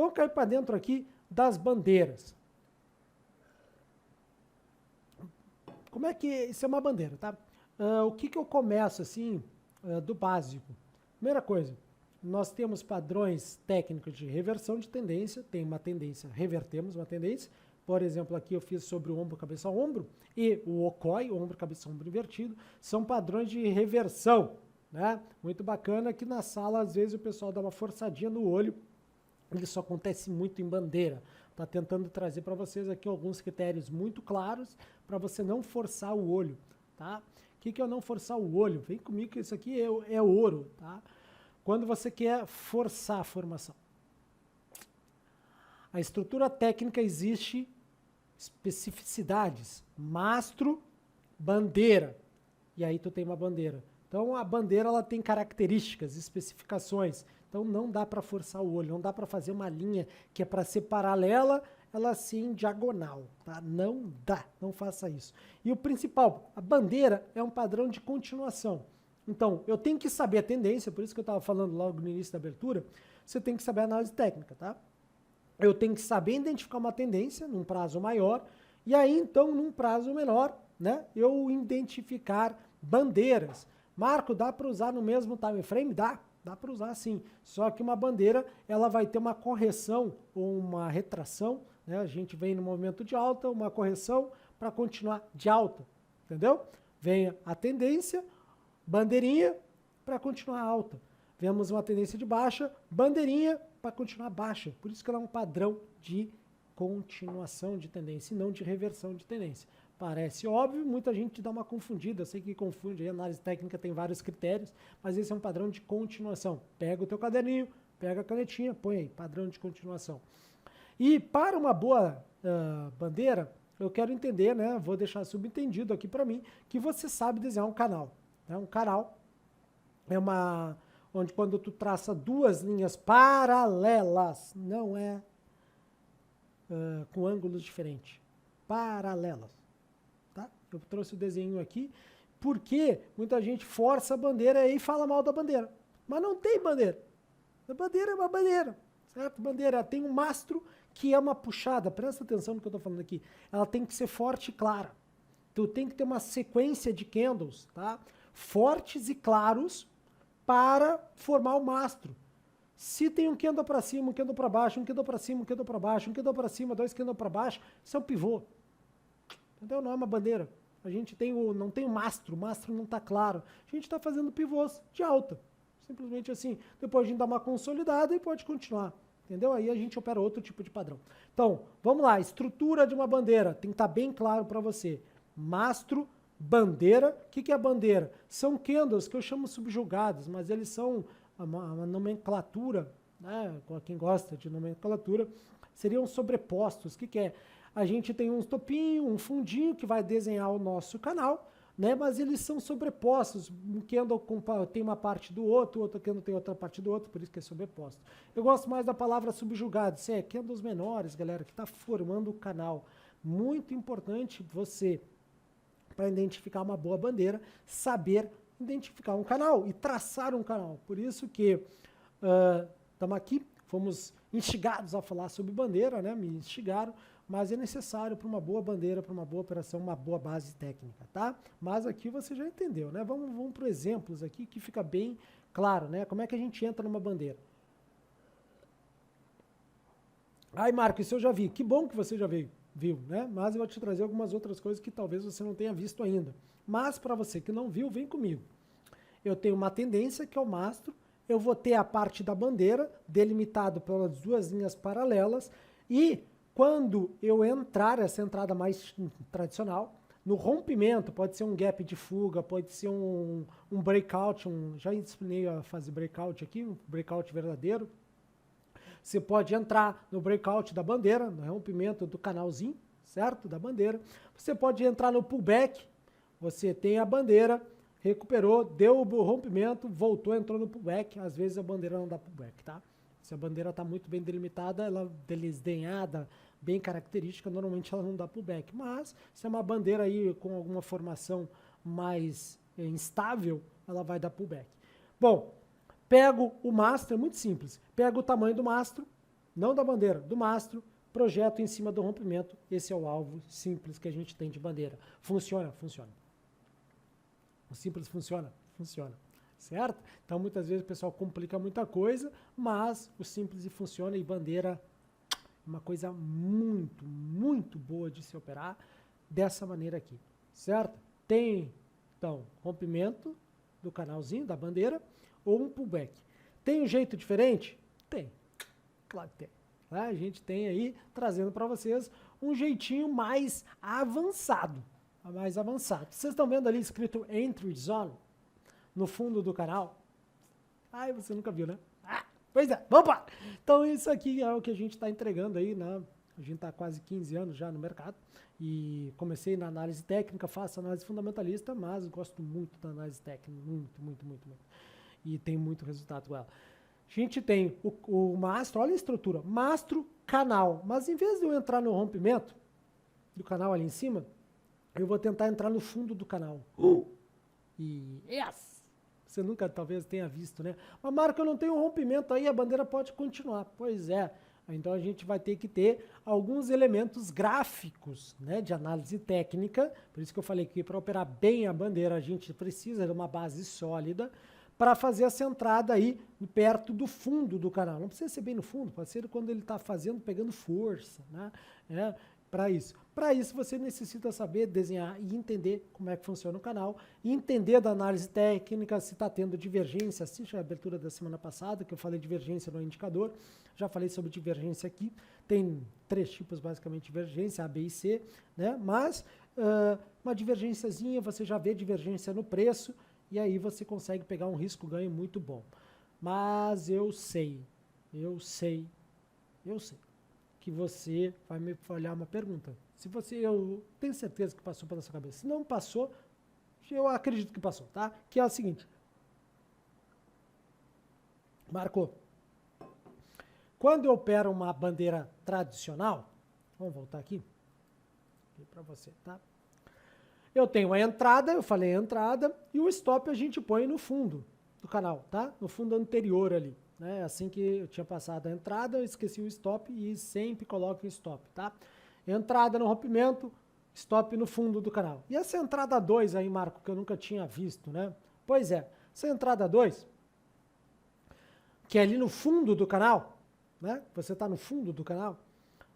Vamos cair para dentro aqui das bandeiras. Como é que isso é uma bandeira, tá? O que eu começo assim do básico? Primeira coisa, nós temos padrões técnicos de reversão de tendência, tem uma tendência, revertemos uma tendência. Por exemplo, aqui eu fiz sobre o ombro, cabeça, ombro, e o OCOI, ombro, cabeça, ombro invertido, são padrões de reversão, né? Muito bacana que na sala, às vezes, o pessoal dá uma forçadinha no olho. Isso acontece muito em bandeira. Tá tentando trazer para vocês aqui alguns critérios muito claros para você não forçar o olho, tá? O que é não forçar o olho? Vem comigo que isso aqui é ouro, tá? Quando você quer forçar a formação. A estrutura técnica existe especificidades. Mastro, bandeira. E aí tu tem uma bandeira. Então a bandeira ela tem características, especificações. Então não dá para forçar o olho, não dá para fazer uma linha que é para ser paralela, ela sim diagonal, tá? Não dá, não faça isso. E o principal, a bandeira é um padrão de continuação. Então, eu tenho que saber a tendência, por isso que eu estava falando logo no início da abertura, você tem que saber a análise técnica, tá? Eu tenho que saber identificar uma tendência num prazo maior, e aí então, num prazo menor, né, eu identificar bandeiras. Marco, dá para usar no mesmo time frame? Dá para usar sim, só que uma bandeira ela vai ter uma correção ou uma retração, né? A gente vem no movimento de alta, uma correção para continuar de alta, entendeu? Vem a tendência, bandeirinha para continuar alta. Vemos uma tendência de baixa, bandeirinha para continuar baixa. Por isso que ela é um padrão de continuação de tendência e não de reversão de tendência. Parece óbvio, muita gente dá uma confundida, eu sei que confunde, a análise técnica tem vários critérios, mas esse é um padrão de continuação. Pega o teu caderninho, pega a canetinha, põe aí, padrão de continuação. E para uma boa bandeira, eu quero entender, né, vou deixar subentendido aqui para mim, que você sabe desenhar um canal. Né? Um canal é uma, onde quando tu traça duas linhas paralelas, não é com ângulos diferentes, paralelas. Tá? Eu trouxe o desenho aqui, porque muita gente força a bandeira e fala mal da bandeira. Mas não tem bandeira. A bandeira é uma bandeira, certo? Bandeira tem um mastro que é uma puxada. Presta atenção no que eu estou falando aqui. Ela tem que ser forte e clara. Tu tem que ter uma sequência de candles, tá? Fortes e claros para formar o mastro. Se tem um candle para cima, um candle para baixo, um candle para cima, um candle para baixo, um candle para cima, dois candles para baixo, isso é um pivô. Então não é uma bandeira. A gente tem não tem o mastro não está claro. A gente está fazendo pivôs de alta. Simplesmente assim. Depois a gente dá uma consolidada e pode continuar. Entendeu? Aí a gente opera outro tipo de padrão. Então, vamos lá. Estrutura de uma bandeira. Tem que estar bem claro para você. Mastro, bandeira. O que é a bandeira? São candles que eu chamo subjugados, mas eles são uma nomenclatura, né? Quem gosta de nomenclatura, seriam sobrepostos. O que é? A gente tem um topinho, um fundinho que vai desenhar o nosso canal, né? Mas eles são sobrepostos. Um candle tem uma parte do outro, o outro candle tem outra parte do outro, por isso que é sobreposto. Eu gosto mais da palavra subjugado. Isso é candles menores, galera, que está formando o canal. Muito importante você, para identificar uma boa bandeira, saber identificar um canal e traçar um canal. Por isso que estamos aqui, fomos instigados a falar sobre bandeira, né? Me instigaram, mas é necessário para uma boa bandeira, para uma boa operação, uma boa base técnica, tá? Mas aqui você já entendeu, né? Vamos para exemplos aqui que fica bem claro, né? Como é que a gente entra numa bandeira? Ai, Marco, isso eu já vi. Que bom que você já viu, né? Mas eu vou te trazer algumas outras coisas que talvez você não tenha visto ainda. Mas para você que não viu, vem comigo. Eu tenho uma tendência que é o mastro, eu vou ter a parte da bandeira delimitado pelas duas linhas paralelas e quando eu entrar, essa entrada mais tradicional, no rompimento, pode ser um gap de fuga, pode ser um breakout, já expliquei a fase breakout aqui, um breakout verdadeiro. Você pode entrar no breakout da bandeira, no rompimento do canalzinho, certo? Da bandeira. Você pode entrar no pullback, você tem a bandeira, recuperou, deu o rompimento, voltou, entrou no pullback. Às vezes a bandeira não dá pullback, tá? Se a bandeira está muito bem delimitada, ela desdenhada, bem característica, normalmente ela não dá pullback. Mas se é uma bandeira aí com alguma formação mais instável, ela vai dar pullback. Bom, pego o mastro, é muito simples. Pego o tamanho do mastro, não da bandeira, do mastro, projeto em cima do rompimento. Esse é o alvo simples que a gente tem de bandeira. Funciona? Funciona. O simples funciona? Funciona. Certo? Então, muitas vezes o pessoal complica muita coisa, mas o simples funciona e bandeira é uma coisa muito, muito boa de se operar dessa maneira aqui. Certo? Tem, então, rompimento do canalzinho, da bandeira, ou um pullback. Tem um jeito diferente? Tem. Claro que tem. A gente tem aí, trazendo para vocês, um jeitinho mais avançado. Mais avançado. Vocês estão vendo ali escrito Entry Zone no fundo do canal? Ai, você nunca viu, né? Ah, pois é, vamos lá. Então isso aqui é o que a gente está entregando aí, né? A gente está há quase 15 anos já no mercado e comecei na análise técnica, faço análise fundamentalista, mas gosto muito da análise técnica, muito, muito, muito, muito. E tem muito resultado com ela. A gente tem o mastro, olha a estrutura, mastro, canal, mas em vez de eu entrar no rompimento do canal ali em cima, eu vou tentar entrar no fundo do canal. E yes! Você nunca talvez tenha visto, né? Mas Marco, eu não tenho um rompimento aí, a bandeira pode continuar. Pois é, então a gente vai ter que ter alguns elementos gráficos, né, de análise técnica, por isso que eu falei que para operar bem a bandeira a gente precisa de uma base sólida, para fazer essa entrada aí perto do fundo do canal. Não precisa ser bem no fundo, pode ser quando ele está fazendo, pegando força, né? Para isso. Para isso você necessita saber desenhar e entender como é que funciona o canal, e entender da análise técnica, se está tendo divergência. Assiste a abertura da semana passada, que eu falei de divergência no indicador, já falei sobre divergência aqui. Tem 3 tipos basicamente de divergência, A, B e C, né? Mas uma divergênciazinha, você já vê divergência no preço, e aí você consegue pegar um risco-ganho muito bom. Mas eu sei que você vai me olhar uma pergunta. Se você, eu tenho certeza que passou pela sua cabeça. Se não passou, eu acredito que passou, tá? Que é o seguinte. Marcou. Quando eu opero uma bandeira tradicional, vamos voltar aqui para você, tá? Eu tenho a entrada, eu falei a entrada, e o stop a gente põe no fundo do canal, tá? No fundo anterior ali, né? Assim que eu tinha passado a entrada, eu esqueci o stop e sempre coloco o stop, tá? Entrada no rompimento, stop no fundo do canal. E essa entrada 2 aí, Marco, que eu nunca tinha visto, né? Pois é, essa entrada 2, que é ali no fundo do canal, né? Você está no fundo do canal,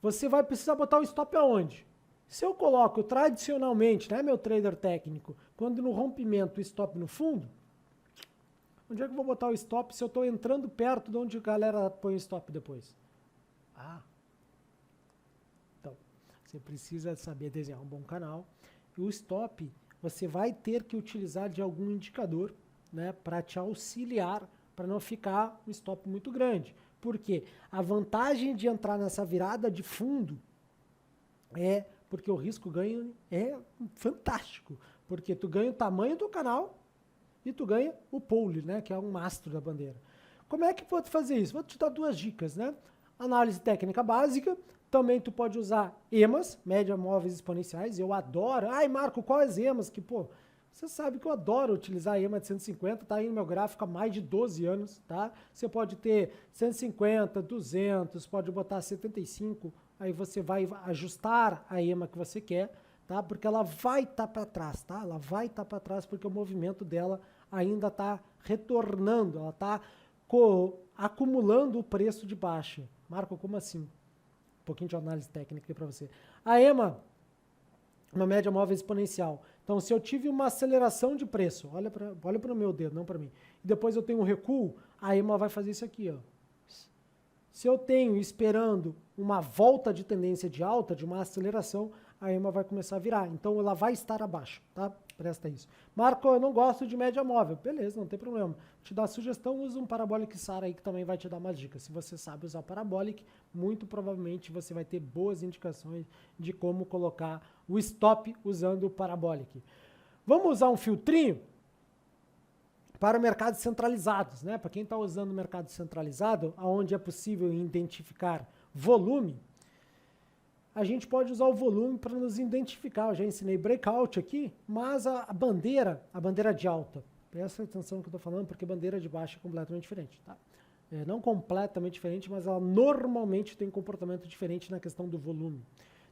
você vai precisar botar o stop aonde? Se eu coloco tradicionalmente, né, meu trader técnico, quando no rompimento o stop no fundo, onde é que eu vou botar o stop se eu estou entrando perto de onde a galera põe o stop depois? Então, você precisa saber desenhar um bom canal. E o stop, você vai ter que utilizar de algum indicador, né, para te auxiliar, para não ficar um stop muito grande. Por quê? A vantagem de entrar nessa virada de fundo é porque o risco-ganho é fantástico, porque tu ganha o tamanho do canal e tu ganha o pole, né, que é um mastro da bandeira. Como é que pode fazer isso? Vou te dar 2 dicas, né? Análise técnica básica, também tu pode usar EMAs, média móveis exponenciais, eu adoro. Ai, Marco, quais EMAs? Que, pô, você sabe que eu adoro utilizar a EMA de 150, tá aí no meu gráfico há mais de 12 anos, tá? Você pode ter 150, 200, pode botar 75, aí você vai ajustar a EMA que você quer, tá? Porque ela vai estar para trás, tá? Ela vai estar para trás porque o movimento dela ainda está retornando, ela está acumulando o preço de baixa. Marco, como assim? Um pouquinho de análise técnica aqui para você. A EMA, uma média móvel exponencial. Então, se eu tive uma aceleração de preço, olha para o meu dedo, não para mim, e depois eu tenho um recuo, a EMA vai fazer isso aqui, ó. Se eu tenho esperando uma volta de tendência de alta, de uma aceleração, a EMA vai começar a virar. Então, ela vai estar abaixo, tá? Presta isso. Marco, eu não gosto de média móvel. Beleza, não tem problema. Te dá sugestão, usa um Parabolic SAR aí que também vai te dar umas dicas. Se você sabe usar o Parabolic, muito provavelmente você vai ter boas indicações de como colocar o stop usando o Parabolic. Vamos usar um filtrinho para mercados centralizados, né? Para quem está usando o mercado centralizado, onde é possível identificar volume, a gente pode usar o volume para nos identificar. Eu já ensinei breakout aqui, mas a bandeira de alta, presta atenção no que eu estou falando, porque bandeira de baixa é completamente diferente, tá? não completamente diferente, mas ela normalmente tem um comportamento diferente na questão do volume.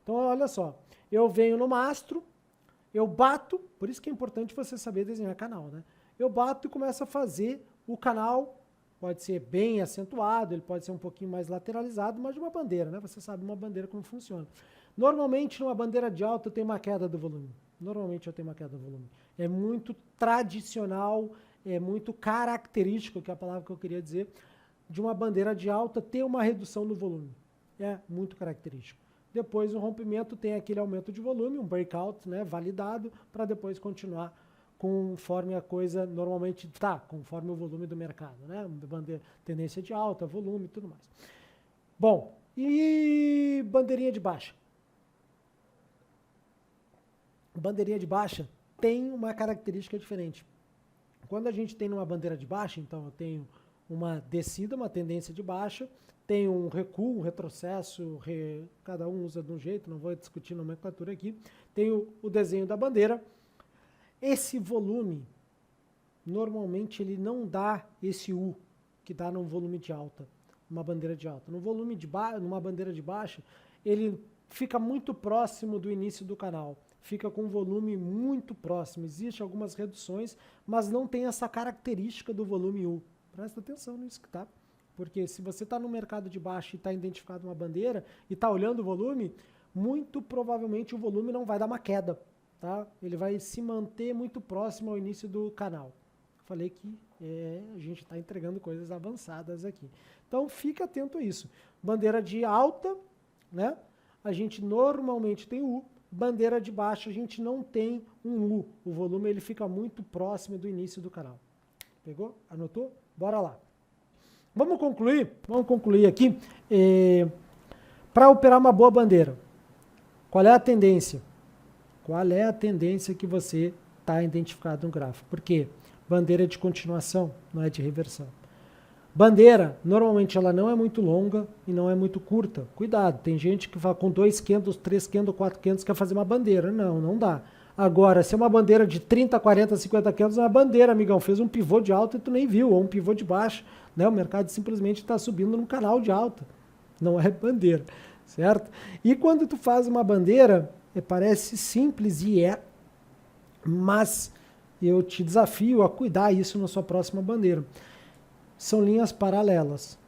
Então, olha só, eu venho no mastro, eu bato, por isso que é importante você saber desenhar canal, né? Eu bato e começo a fazer o canal, pode ser bem acentuado, ele pode ser um pouquinho mais lateralizado, mas de uma bandeira, né? Você sabe uma bandeira como funciona. Normalmente, numa bandeira de alta, eu tenho uma queda do volume. Normalmente, eu tenho uma queda do volume. É muito tradicional, é muito característico, que é a palavra que eu queria dizer, de uma bandeira de alta ter uma redução no volume. É muito característico. Depois, o rompimento tem aquele aumento de volume, um breakout, né, validado, para depois continuar conforme a coisa normalmente está, conforme o volume do mercado, né? Tendência de alta, volume e tudo mais. Bom, e bandeirinha de baixa? Bandeirinha de baixa tem uma característica diferente. Quando a gente tem uma bandeira de baixa, então eu tenho uma descida, uma tendência de baixa, tem um recuo, um retrocesso, cada um usa de um jeito, não vou discutir nomenclatura aqui, tem o desenho da bandeira. Esse volume, normalmente ele não dá esse U, que dá num volume de alta, uma bandeira de alta. Numa bandeira de baixa, ele fica muito próximo do início do canal, fica com um volume muito próximo, existem algumas reduções, mas não tem essa característica do volume U. Presta atenção nisso, tá? Porque se você está no mercado de baixo e está identificado uma bandeira e está olhando o volume, muito provavelmente o volume não vai dar uma queda, tá? Ele vai se manter muito próximo ao início do canal. Falei que a gente está entregando coisas avançadas aqui. Então, fica atento a isso. Bandeira de alta, né? A gente normalmente tem U. Bandeira de baixa, a gente não tem um U. O volume ele fica muito próximo do início do canal. Pegou? Anotou? Bora lá. Vamos concluir aqui. Para operar uma boa bandeira, qual é a tendência? Qual é a tendência que você está identificado no gráfico? Por quê? Bandeira é de continuação, não é de reversão. Bandeira, normalmente ela não é muito longa e não é muito curta. Cuidado, tem gente que vai com 2 candles, 3 candles, 4 candles, quer fazer uma bandeira. Não dá. Agora, se é uma bandeira de 30, 40, 50 candles, é uma bandeira, amigão. Fez um pivô de alta e tu nem viu, ou um pivô de baixo. Né? O mercado simplesmente está subindo num canal de alta. Não é bandeira, certo? E quando tu faz uma bandeira, parece simples e mas eu te desafio a cuidar isso na sua próxima bandeira. São linhas paralelas.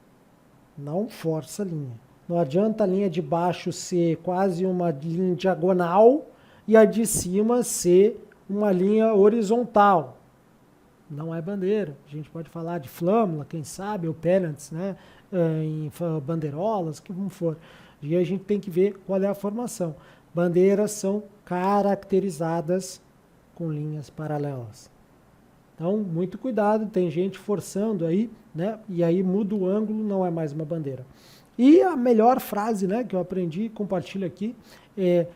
Não força a linha. Não adianta a linha de baixo ser quase uma linha diagonal e a de cima ser uma linha horizontal. Não é bandeira. A gente pode falar de flâmula, quem sabe, ou pennants, né? Em bandeirolas, que como for. E a gente tem que ver qual é a formação. Bandeiras são caracterizadas com linhas paralelas. Então, muito cuidado, tem gente forçando aí, né? E aí muda o ângulo, não é mais uma bandeira. E a melhor frase, né, que eu aprendi e compartilho aqui é: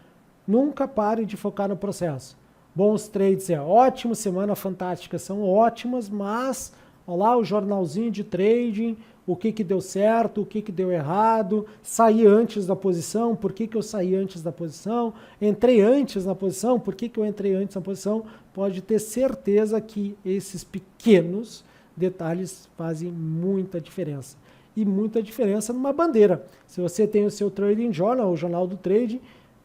nunca pare de focar no processo. Bons trades é ótimo, semana fantástica são ótimas, mas olha lá o jornalzinho de trading, o que deu certo, o que deu errado, saí antes da posição, por que eu saí antes da posição, entrei antes na posição, por que eu entrei antes na posição, pode ter certeza que esses pequenos detalhes fazem muita diferença. E muita diferença numa bandeira. Se você tem o seu Trading Journal, o jornal do trading,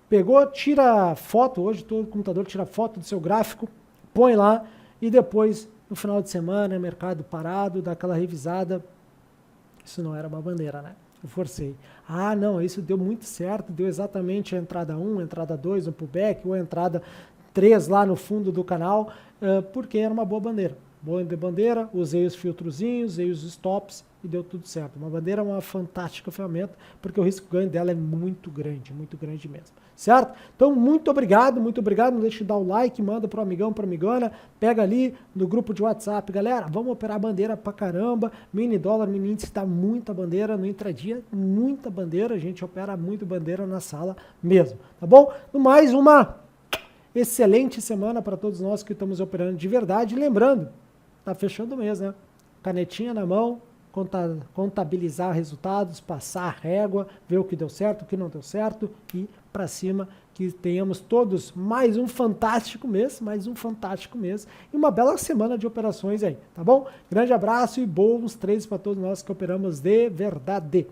pegou, tira foto, hoje todo computador tira foto do seu gráfico, põe lá e depois, no final de semana, mercado parado, dá aquela revisada. Isso não era uma bandeira, né? Eu forcei. Ah, não, isso deu muito certo, deu exatamente a entrada 1, a entrada 2, o pullback, ou a entrada 3 lá no fundo do canal, porque era uma boa bandeira. Boa bandeira, usei os filtrozinhos, usei os stops e deu tudo certo. Uma bandeira é uma fantástica ferramenta, porque o risco-ganho dela é muito grande mesmo. Certo? Então, muito obrigado. Não deixe de dar o like, manda pro amigão, pra amigona, pega ali no grupo de WhatsApp. Galera, vamos operar bandeira pra caramba, mini dólar, mini índice, dá muita bandeira no intradia, muita bandeira, a gente opera muito bandeira na sala mesmo, tá bom? No mais, uma excelente semana para todos nós que estamos operando de verdade. Lembrando, tá fechando o mês, né? Canetinha na mão, contabilizar resultados, passar a régua, ver o que deu certo, o que não deu certo e para cima, que tenhamos todos mais um fantástico mês e uma bela semana de operações aí, tá bom? Grande abraço e bons trades para todos nós que operamos de verdade.